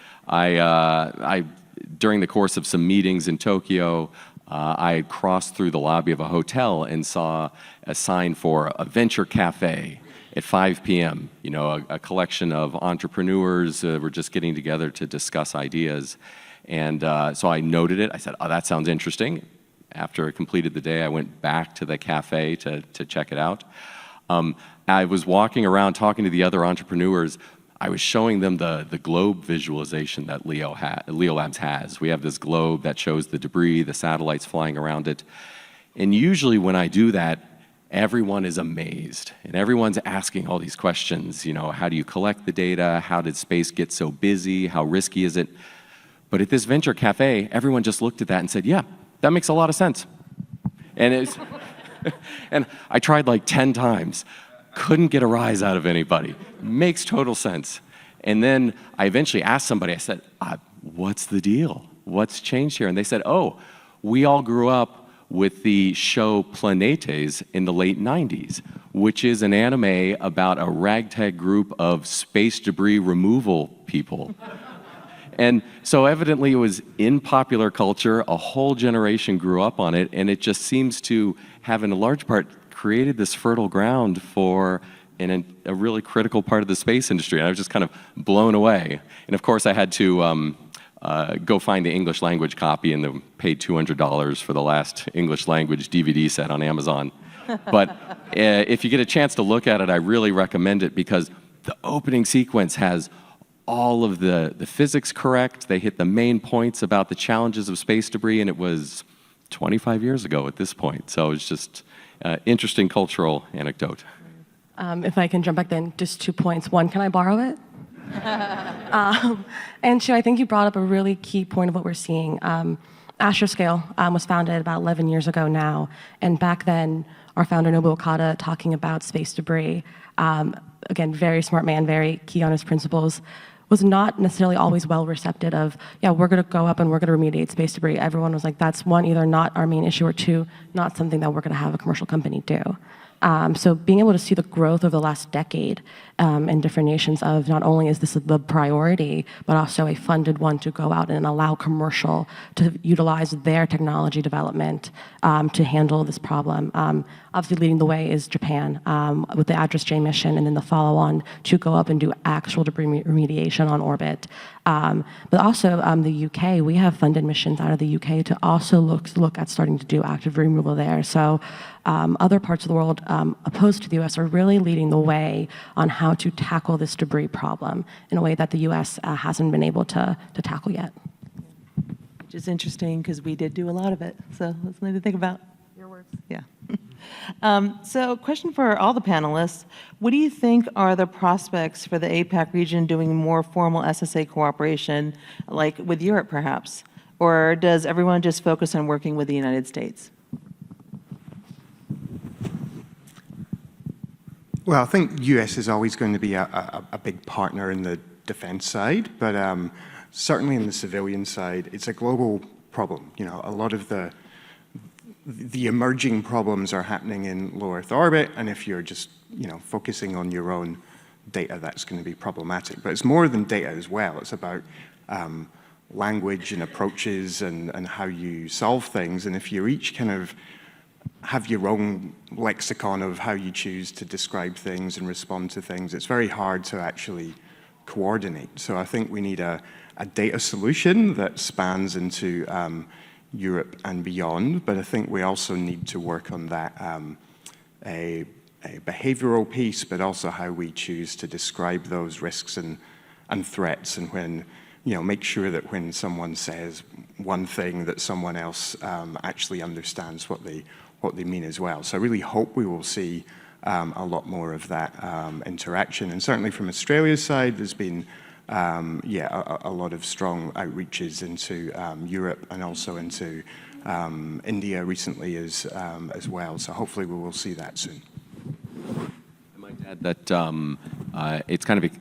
S4: During the course of some meetings in Tokyo, I had crossed through the lobby of a hotel and saw a sign for a venture cafe at 5 p.m. A collection of entrepreneurs were just getting together to discuss ideas. And so I noted it. I said, oh, that sounds interesting. After I completed the day, I went back to the cafe to check it out. I was walking around talking to the other entrepreneurs. I was showing them the globe visualization that LeoLabs has. We have this globe that shows the debris, the satellites flying around it. And usually when I do that, everyone is amazed. And everyone's asking all these questions. How do you collect the data? How did space get so busy? How risky is it? But at this venture cafe, everyone just looked at that and said, yeah, that makes a lot of sense. And and I tried like 10 times. Couldn't get a rise out of anybody. Makes total sense. And then I eventually asked somebody, I said, what's the deal? What's changed here? And they said, oh, we all grew up with the show Planetes in the late 90s, which is an anime about a ragtag group of space debris removal people. And so evidently it was in popular culture, a whole generation grew up on it, and it just seems to have in a large part created this fertile ground for a really critical part of the space industry. And I was just kind of blown away. And of course I had to go find the English language copy and paid $200 for the last English language DVD set on Amazon. But if you get a chance to look at it, I really recommend it because the opening sequence has all of the physics correct. They hit the main points about the challenges of space debris, and it was 25 years ago at this point. So it's just interesting cultural anecdote.
S2: If I can jump back then, just 2 points. One, can I borrow it? And two, I think you brought up a really key point of what we're seeing. Astroscale was founded about 11 years ago now, and back then, our founder, Nobu Okada, talking about space debris, again, very smart man, very key on his principles, was not necessarily always well receptive of, yeah, we're going to go up and we're going to remediate space debris. Everyone was like, that's one, either not our main issue, or two, not something that we're going to have a commercial company do. So being able to see the growth over the last decade in different nations of not only is this the priority, but also a funded one to go out and allow commercial to utilize their technology development to handle this problem. Obviously leading the way is Japan with the Address J mission, and then the follow-on to go up and do actual debris remediation on orbit. But also the UK, we have funded missions out of the UK to also look at starting to do active removal there. So other parts of the world opposed to the US are really leading the way on how to tackle this debris problem in a way that the US hasn't been able to tackle yet.
S1: Which is interesting because we did do a lot of it. So let's need to think about your words. Yeah. So question for all the panelists. What do you think are the prospects for the APAC region doing more formal SSA cooperation, like with Europe perhaps? Or does everyone just focus on working with the United States?
S5: Well, I think US is always going to be a big partner in the defense side, but certainly in the civilian side, it's a global problem. A lot of the emerging problems are happening in low Earth orbit, and if you're just focusing on your own data, that's going to be problematic. But it's more than data as well. It's about language and approaches and how you solve things. And if you each kind of have your own lexicon of how you choose to describe things and respond to things, it's very hard to actually coordinate. So I think we need a data solution that spans into Europe and beyond, but I think we also need to work on that a behavioral piece, but also how we choose to describe those risks and threats, and when make sure that when someone says one thing, that someone else actually understands what they mean as well. So I really hope we will see a lot more of that interaction. And certainly from Australia's side, there's been a lot of strong outreaches into Europe and also into India recently as well. So hopefully we will see that soon.
S4: I might add that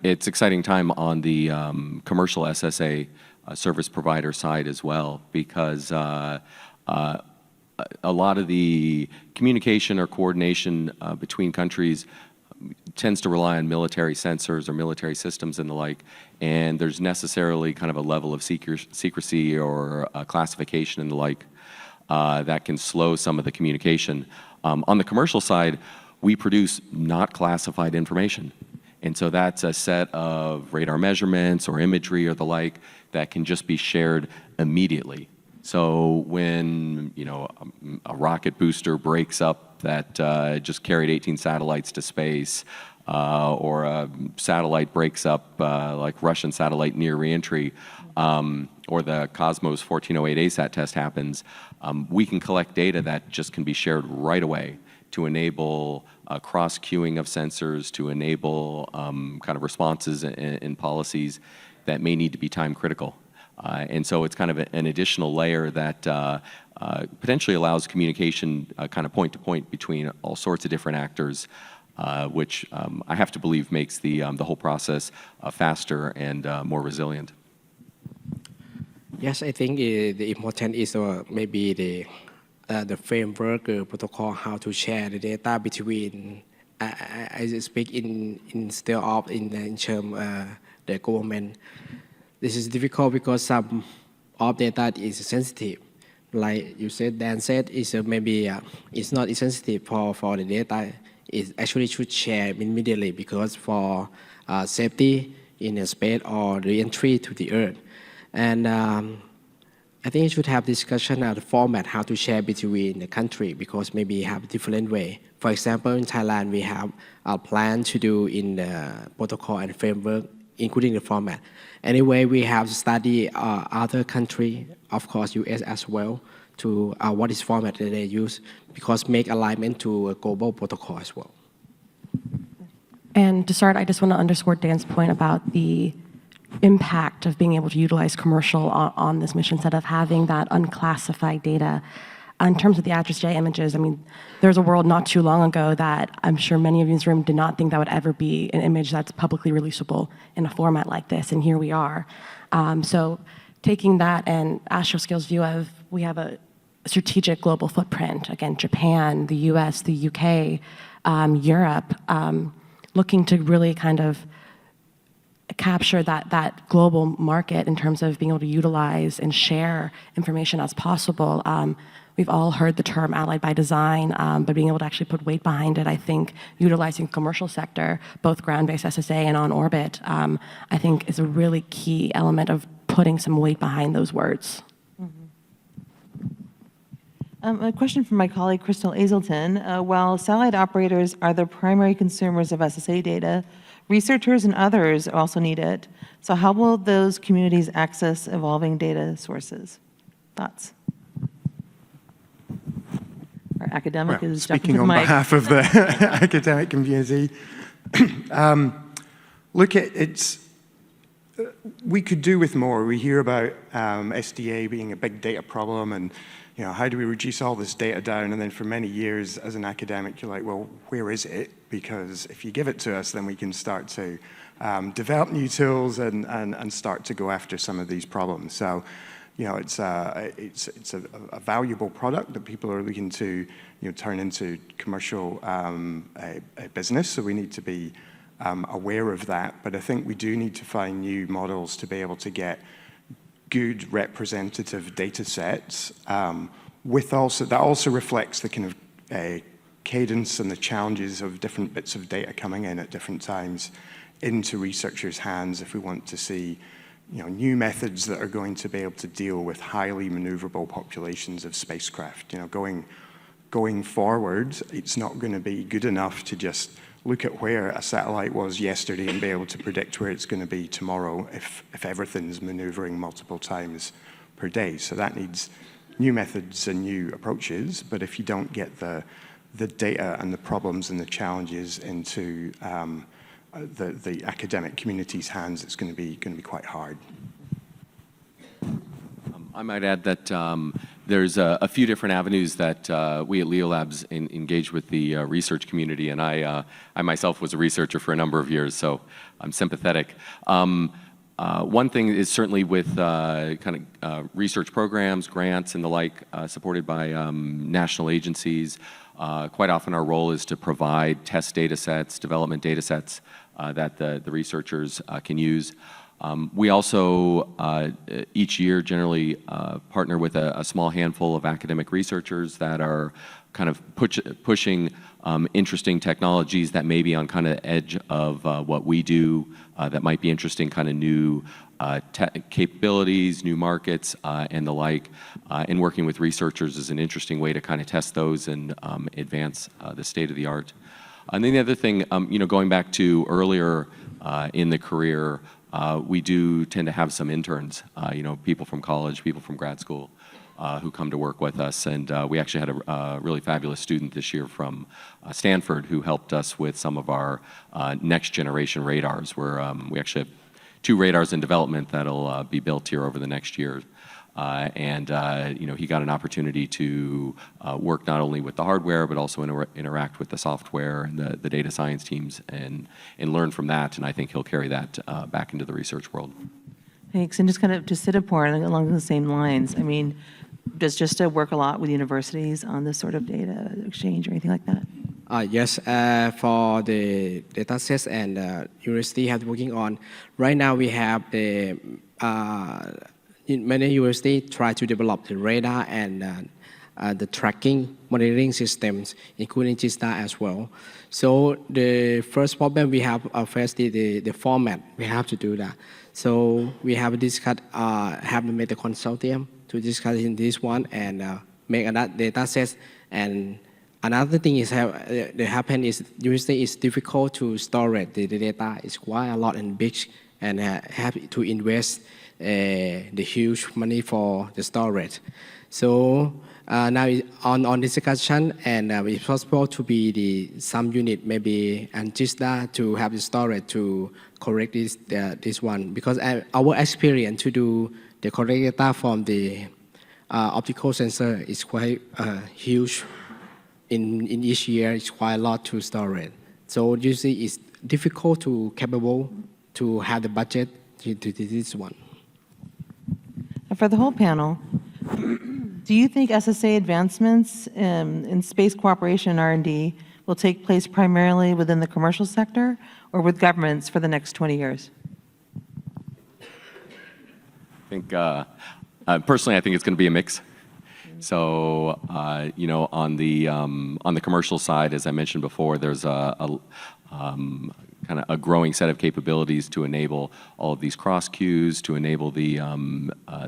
S4: it's exciting time on the commercial SSA service provider side as well, because a lot of the communication or coordination between countries tends to rely on military sensors or military systems and the like, and there's necessarily kind of a level of secrecy or classification and the like that can slow some of the communication. On the commercial side, we produce not classified information. And so that's a set of radar measurements or imagery or the like that can just be shared immediately. So when a rocket booster breaks up that just carried 18 satellites to space, or a satellite breaks up like Russian satellite near reentry, or the Cosmos 1408 ASAT test happens, we can collect data that just can be shared right away to enable cross-queuing of sensors, to enable kind of responses and policies that may need to be time critical. And so it's kind of an additional layer that potentially allows communication kind of point to point between all sorts of different actors, which I have to believe makes the whole process faster and more resilient.
S3: Yes, I think the important is maybe the framework protocol, how to share the data between. I speak instead of in term the government. This is difficult because some of data is sensitive. Like you said, Dan said, is maybe it's not sensitive for the data. It actually should share immediately because for safety in the space or the entry to the Earth. And I think you should have discussion of the format, how to share between the country, because maybe have a different way. For example, in Thailand, we have a plan to do in the protocol and framework, including the format. Anyway, we have studied other country, of course, US as well, to what is format that they use, because make alignment to a global protocol as well.
S2: And to start, I just want to underscore Dan's point about the impact of being able to utilize commercial on this mission instead of having that unclassified data. In terms of the ATRIS-J images, I mean, there's a world not too long ago that I'm sure many of you in this room did not think that would ever be an image that's publicly releasable in a format like this, and here we are. So taking that and Astroscale's view of, we have a strategic global footprint, again, Japan, the US, the UK, Europe, looking to really kind of capture that global market in terms of being able to utilize and share information as possible. We've all heard the term allied by design, but being able to actually put weight behind it, I think utilizing commercial sector, both ground-based SSA and on orbit, I think is a really key element of putting some weight behind those words.
S1: A question from my colleague, Crystal Azelton. While satellite operators are the primary consumers of SSA data, researchers and others also need it. So how will those communities access evolving data sources? Thoughts? Our academic
S5: Well,
S1: is jumping
S5: speaking
S1: to the
S5: on
S1: mic.
S5: behalf of the academic community, look, we could do with more. We hear about SDA being a big data problem, and how do we reduce all this data down? And then for many years, as an academic, you're like, well, where is it? Because if you give it to us, then we can start to develop new tools and start to go after some of these problems. So it's a valuable product that people are looking to turn into commercial a business. So we need to be aware of that. But I think we do need to find new models to be able to get good representative data sets that also reflects the kind of cadence and the challenges of different bits of data coming in at different times into researchers' hands if we want to see new methods that are going to be able to deal with highly maneuverable populations of spacecraft. Going forward, it's not going to be good enough to just look at where a satellite was yesterday and be able to predict where it's going to be tomorrow if everything's maneuvering multiple times per day. So that needs new methods and new approaches, but if you don't get the data and the problems and the challenges into the academic community's hands, it's going to be quite hard.
S4: I might add that there's a few different avenues that we at LeoLabs engage with the research community, and I myself was a researcher for a number of years, so I'm sympathetic. One thing is certainly with research programs, grants, and the like supported by national agencies. Quite often our role is to provide test data sets, development data sets that the researchers can use. We also, each year, generally partner with a small handful of academic researchers that are kind of pushing interesting technologies that may be on kind of the edge of what we do, that might be interesting, kind of new capabilities, new markets, and the like. And working with researchers is an interesting way to kind of test those and advance the state of the art. And then the other thing, going back to earlier in the career, we do tend to have some interns, people from college, people from grad school who come to work with us. And we actually had a really fabulous student this year from Stanford who helped us with some of our next generation radars, where we actually have 2 radars in development that'll be built here over the next year. He got an opportunity to work not only with the hardware, but also interact with the software and the data science teams and learn from that. And I think he'll carry that back into the research world.
S1: Thanks. And just kind of to Ceperley, along the same lines, I mean, does JSTA work a lot with universities on this sort of data exchange or anything like that?
S3: Yes, for the data sets and university have working on. Right now we have the many universities try to develop the radar and the tracking monitoring systems, including JSTA as well. So the first problem we have first the format. We have to do that. So we have discussed, have made a consortium to discuss in this one and make another data set. And another thing is that happen is university is difficult to store it. The data is quite a lot and big, and have to invest the huge money for the storage. So now on discussion, and it's possible to be some unit maybe and JSTA to have the storage to correct this one, because our experience to do the correct data from the optical sensor is quite huge. In each year, it's quite a lot to store it. So usually it's difficult to capable to have the budget to this one.
S1: For the whole panel, do you think SSA advancements in space cooperation and R&D will take place primarily within the commercial sector or with governments for the next 20 years?
S4: I think, personally, I think it's going to be a mix. So, on the commercial side, as I mentioned before, there's kind of a growing set of capabilities to enable all of these cross queues, to enable the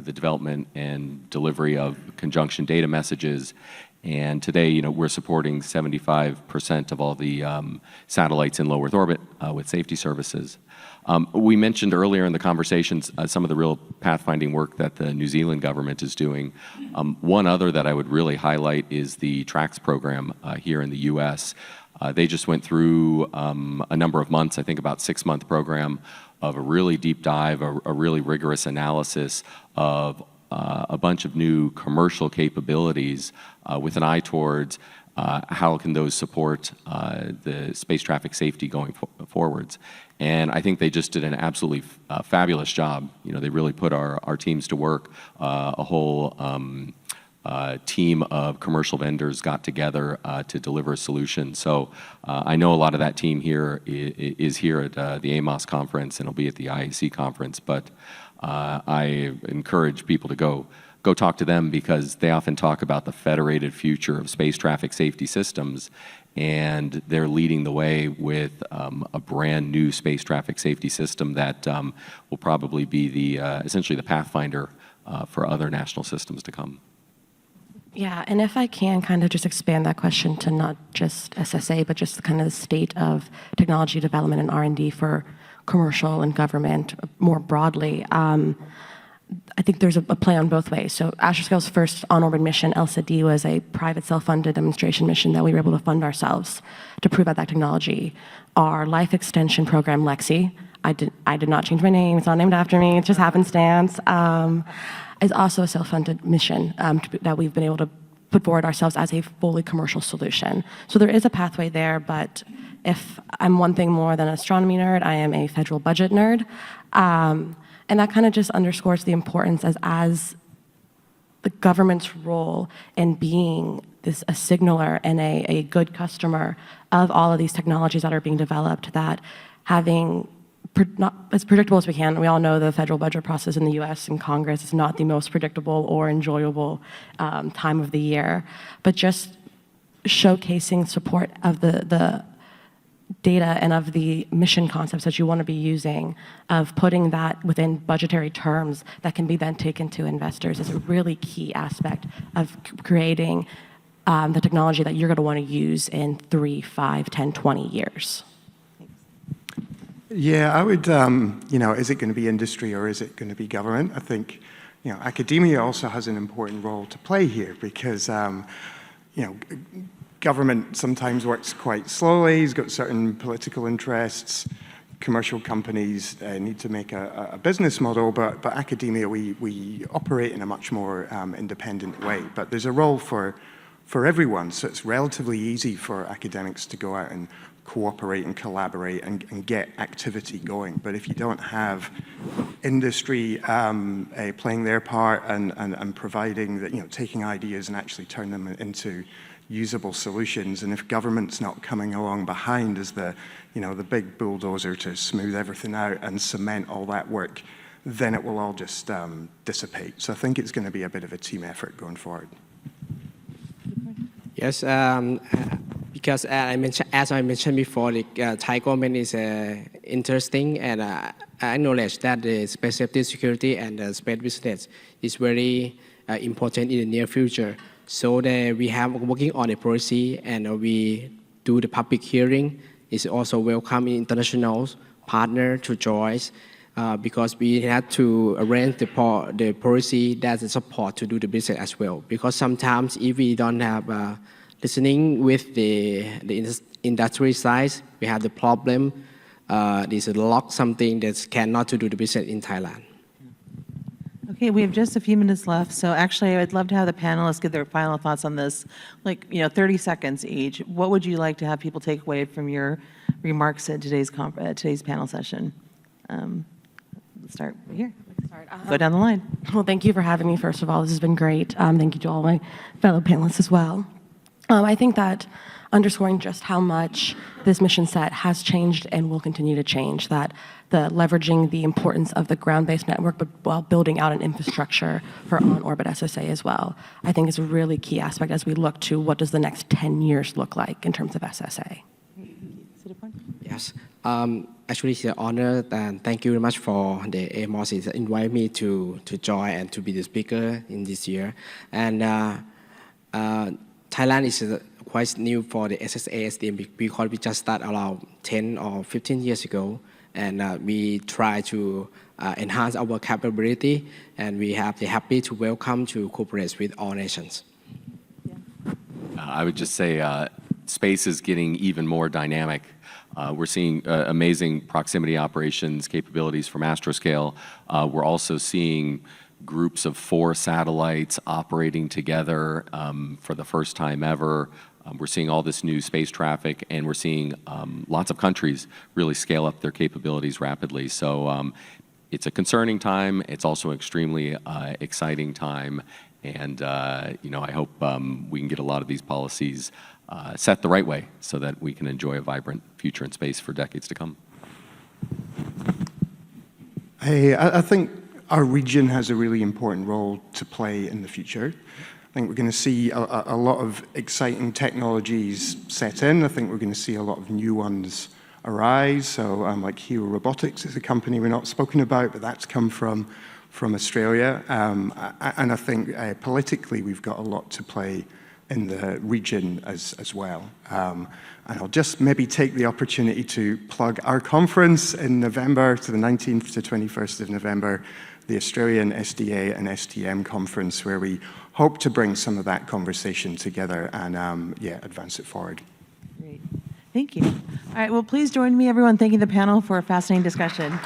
S4: development and delivery of conjunction data messages. And today, we're supporting 75% of all the satellites in low Earth orbit with safety services. We mentioned earlier in the conversations some of the real pathfinding work that the New Zealand government is doing. One other that I would really highlight is the TRACS program here in the U.S. They just went through a number of months, I think about 6-month program of a really deep dive, a really rigorous analysis of a bunch of new commercial capabilities with an eye towards how can those support the space traffic safety going forwards. And I think they just did an absolutely fabulous job. You know, they really put our teams to work. A whole team of commercial vendors got together to deliver a solution. So I know a lot of that team here is here at the AMOS conference and will be at the IAC conference, but I encourage people to go talk to them because they often talk about the federated future of space traffic safety systems, and they're leading the way with a brand new space traffic safety system that will probably be the essentially the pathfinder for other national systems to come.
S2: Yeah, and if I can kind of just expand that question to not just SSA, but just kind of the state of technology development and R&D for commercial and government more broadly. I think there's a play on both ways. So Astroscale's first on-orbit mission, LSA-D, was a private self-funded demonstration mission that we were able to fund ourselves to prove out that technology. Our life extension program, Lexi, I did not change my name, it's not named after me, it's just happenstance, is also a self-funded mission that we've been able to put forward ourselves as a fully commercial solution. So there is a pathway there, but if I'm one thing more than an astronomy nerd, I am a federal budget nerd. And that kind of just underscores the importance as the government's role in being a signaler and a good customer of all of these technologies that are being developed, that having not as predictable as we can. We all know the federal budget process in the US and Congress is not the most predictable or enjoyable time of the year, but just showcasing support of the data and of the mission concepts that you want to be using, of putting that within budgetary terms that can be then taken to investors is a really key aspect of creating the technology that you're going to want to use in 3, 5, 10, 20 years.
S5: Yeah, I would, you know, is it going to be industry or is it going to be government? I think, you know, academia also has an important role to play here because, you know, government sometimes works quite slowly. It's got certain political interests. Commercial companies need to make a business model, but academia, we operate in a much more independent way. But there's a role for everyone, so it's relatively easy for academics to go out and cooperate and collaborate and get activity going. But if you don't have industry playing their part and providing that, you know, taking ideas and actually turn them into usable solutions, and if government's not coming along behind as the, you know, the big bulldozer to smooth everything out and cement all that work, then it will all just dissipate. So I think it's going to be a bit of a team effort going forward.
S3: Yes, because as I mentioned before, the Thai government is interesting, and I acknowledge that the space safety security and the space business is very important in the near future. So that we have working on a policy, and we do the public hearing. It's also welcome international partner to join, because we had to arrange the policy that is support to do the business as well. Because sometimes if we don't have listening with the industry side, we have the problem. This lock something that cannot to do the business in Thailand.
S1: Okay, we have just a few minutes left, so actually I'd love to have the panelists give their final thoughts on this, like, you know, 30 seconds each. What would you like to have people take away from your remarks at today's panel session? Let's start right here. Go down the line.
S2: Well, thank you for having me, first of all. This has been great. Thank you to all my fellow panelists as well. I think that underscoring just how much this mission set has changed and will continue to change, that the leveraging the importance of the ground-based network, but while building out an infrastructure for on-orbit SSA as well, I think is a really key aspect as we look to what does the next 10 years look like in terms of SSA.
S3: Yes. Actually, it's an honor, and thank you very much for the AMOS that invited me to join and to be the speaker in this year. And Thailand is quite new for the SSA SDM because we just started around 10 or 15 years ago, and we try to enhance our capability, and we have the happy to welcome to cooperate with all nations.
S4: I would just say space is getting even more dynamic. We're seeing amazing proximity operations capabilities from Astroscale. We're also seeing groups of 4 satellites operating together for the first time ever. We're seeing all this new space traffic, and we're seeing lots of countries really scale up their capabilities rapidly. So it's a concerning time. It's also an extremely exciting time. And I hope we can get a lot of these policies set the right way so that we can enjoy a vibrant future in space for decades to come.
S5: I think our region has a really important role to play in the future. I think we're going to see a lot of exciting technologies set in. I think we're going to see a lot of new ones arise. So like Hero Robotics is a company we're not spoken about, but that's come from Australia. And I think politically we've got a lot to play in the region as well. And I'll just maybe take the opportunity to plug our conference in November, to the 19th to 21st of November, the Australian SDA and STM conference, where we hope to bring some of that conversation together and advance it forward.
S1: Great. Thank you. All right, well, please join me, everyone, thanking the panel for a fascinating discussion.